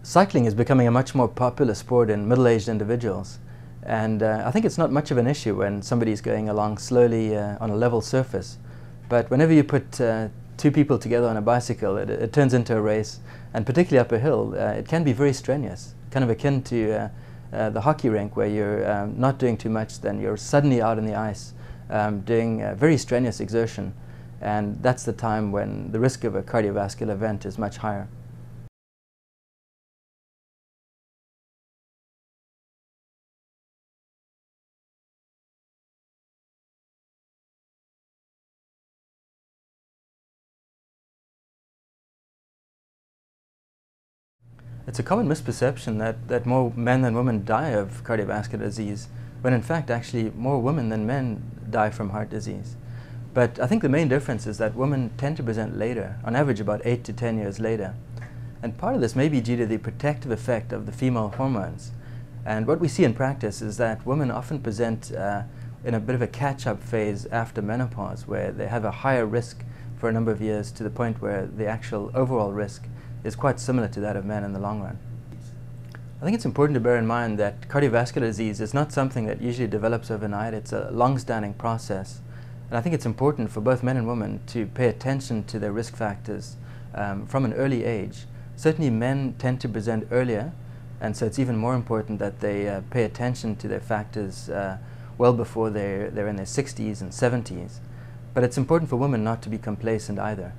Cycling is becoming a much more popular sport in middle-aged individuals, and I think it's not much of an issue when somebody's going along slowly on a level surface. But whenever you put two people together on a bicycle, it turns into a race, and particularly up a hill, it can be very strenuous, kind of akin to the hockey rink, where you're not doing too much, then you're suddenly out on the ice doing very strenuous exertion, and that's the time when the risk of a cardiovascular event is much higher. It's a common misperception that more men than women die of cardiovascular disease, when in fact actually more women than men die from heart disease. But I think the main difference is that women tend to present later, on average about 8 to 10 years later. And part of this may be due to the protective effect of the female hormones. And what we see in practice is that women often present in a bit of a catch-up phase after menopause, where they have a higher risk for a number of years, to the point where the actual overall risk is quite similar to that of men in the long run. I think it's important to bear in mind that cardiovascular disease is not something that usually develops overnight. It's a long-standing process. And I think it's important for both men and women to pay attention to their risk factors from an early age. Certainly men tend to present earlier, and so it's even more important that they pay attention to their factors well before they're in their 60s and 70s. But it's important for women not to be complacent either.